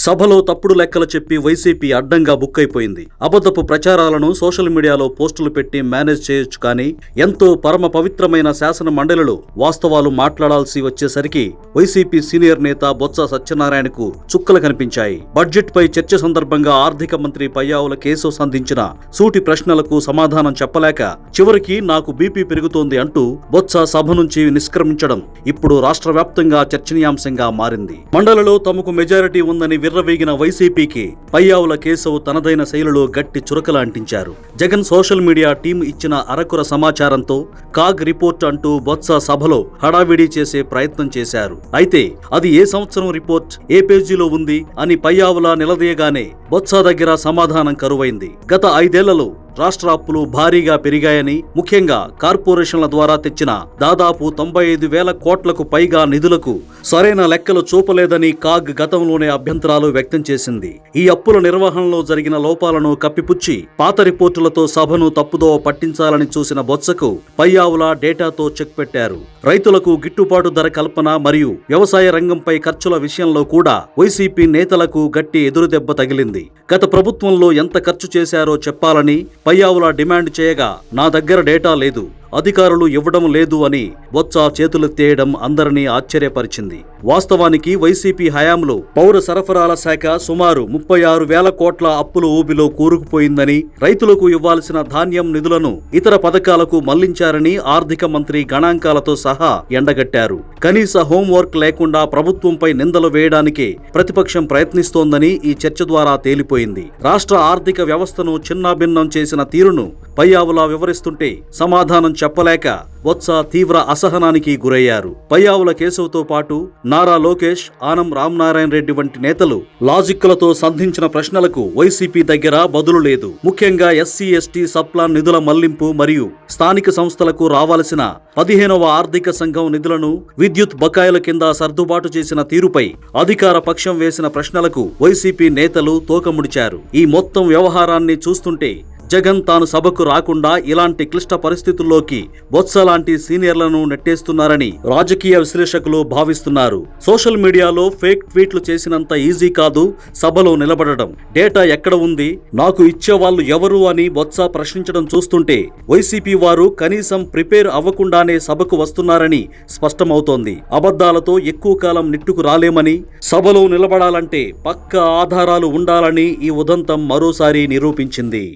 సభలో తప్పుడు లెక్కలు చెప్పి వైసీపీ అడ్డంగా బుక్ అయిపోయింది. అబద్ధపు ప్రచారాలను సోషల్ మీడియాలో పోస్టులు పెట్టి మేనేజ్ చేయొచ్చు, కానీ ఎంతో పరమ పవిత్రమైన శాసన మండలిలో వాస్తవాలు మాట్లాడాల్సి వచ్చేసరికి వైసీపీ సీనియర్ నేత బొత్స సత్యనారాయణకు చుక్కలు కనిపించాయి. బడ్జెట్ పై చర్చ సందర్భంగా ఆర్థిక మంత్రి పయ్యావుల కేశవ్ సంధించిన సూటి ప్రశ్నలకు సమాధానం చెప్పలేక చివరికి నాకు బీపీ పెరుగుతోంది అంటూ బొత్స సభ నుంచి నిష్క్రమించడం ఇప్పుడు రాష్ట్ర వ్యాప్తంగా చర్చనీయాంశంగా మారింది. మండలిలో తమకు మెజారిటీ ఉందని విర్రవీగిన వైసీపీకి పయ్యావుల కేశవ్ తనదైన శైలిలో గట్టి చురకలు అంటించారు. జగన్ సోషల్ మీడియా టీం ఇచ్చిన అరకుర సమాచారంతో కాగ్ రిపోర్ట్ అంటూ బొత్స సభలో హడావిడి చేసే ప్రయత్నం చేశారు. అయితే అది ఏ సంవత్సరం రిపోర్ట్, ఏ పేజీలో ఉంది అని పయ్యావుల నిలదీయగానే బొత్స దగ్గర సమాధానం కరువైంది. గత 5 ఏళ్లలో రాష్ట్ర అప్పులు భారీగా పెరిగాయని, ముఖ్యంగా కార్పొరేషన్ల ద్వారా తెచ్చిన దాదాపు 95,000 కోట్లకు పైగా నిధులకు సరైన లెక్కలు చూపలేదని కాగ్ గతంలోనే అభ్యంతరాలు వ్యక్తం చేసింది. ఈ అప్పుల నిర్వహణలో జరిగిన లోపాలను కప్పిపుచ్చి పాత రిపోర్టులతో సభను తప్పుదోవ పట్టించాలని చూసిన బొత్సకు పయ్యావుల డేటాతో చెక్ పెట్టారు. రైతులకు గిట్టుబాటు ధర కల్పన మరియు వ్యవసాయ రంగంపై ఖర్చుల విషయంలో కూడా వైసీపీ నేతలకు గట్టి ఎదురుదెబ్బ తగిలింది. గత ప్రభుత్వంలో ఎంత ఖర్చు చేశారో చెప్పాలని పయ్యావుల డిమాండ్ చేయగా నా దగ్గర డేటా లేదు, అధికారులు ఇవ్వడం లేదు అని బొత్స చేతులెత్తేయడం అందరినీ ఆశ్చర్యపరిచింది. వాస్తవానికి వైసీపీ హయాంలో పౌర సరఫరాల శాఖ సుమారు 36,000 కోట్ల అప్పుల ఊబిలో కూరుకుపోయిందని, రైతులకు ఇవ్వాల్సిన ధాన్యం నిధులను ఇతర పథకాలకు మళ్లించారని ఆర్థిక మంత్రి గణాంకాలతో సహా ఎండగట్టారు. కనీస హోంవర్క్ లేకుండా ప్రభుత్వంపై నిందలు వేయడానికే ప్రతిపక్షం ప్రయత్నిస్తోందని ఈ చర్చ ద్వారా తేలిపోయింది. రాష్ట్ర ఆర్థిక వ్యవస్థను చిన్నాభిన్నం చేసిన తీరును పయ్యావుల వివరిస్తుంటే సమాధానం చెప్పలేక బొత్స తీవ్ర అసహనానికి గురయ్యారు. పయ్యావుల కేశవ్తో పాటు నారా లోకేష్, ఆనం రామనారాయణ రెడ్డి వంటి నేతలు లాజిక్లతో సంధించిన ప్రశ్నలకు వైసీపీ దగ్గర బదులు లేదు. ముఖ్యంగా ఎస్సీ ఎస్టీ సప్లాన్ నిధుల మళ్లింపు మరియు స్థానిక సంస్థలకు రావాల్సిన 15వ ఆర్థిక సంఘం నిధులను విద్యుత్ బకాయిల కింద సర్దుబాటు చేసిన తీరుపై అధికార పక్షం వేసిన ప్రశ్నలకు వైసీపీ నేతలు తోకముడిచారు. ఈ మొత్తం వ్యవహారాన్ని చూస్తుంటే జగన్ తాను సభకు రాకుండా ఇలాంటి క్లిష్ట పరిస్థితుల్లోకి బొత్స లాంటి సీనియర్లను నెట్టేస్తున్నారని రాజకీయ విశ్లేషకులు భావిస్తున్నారు. సోషల్ మీడియాలో ఫేక్ ట్వీట్లు చేసినంత ఈజీ కాదు సభలో నిలబడడం. డేటా ఎక్కడ ఉంది, నాకు ఇచ్చేవాళ్లు ఎవరు అని బొత్స ప్రశ్నించడం చూస్తుంటే వైసీపీ వారు కనీసం ప్రిపేర్ అవ్వకుండానే సభకు వస్తున్నారని స్పష్టమవుతోంది. అబద్ధాలతో ఎక్కువ కాలం నిట్టుకు రాలేమని, సభలో నిలబడాలంటే పక్కా ఆధారాలు ఉండాలని ఈ ఉదంతం మరోసారి నిరూపించింది.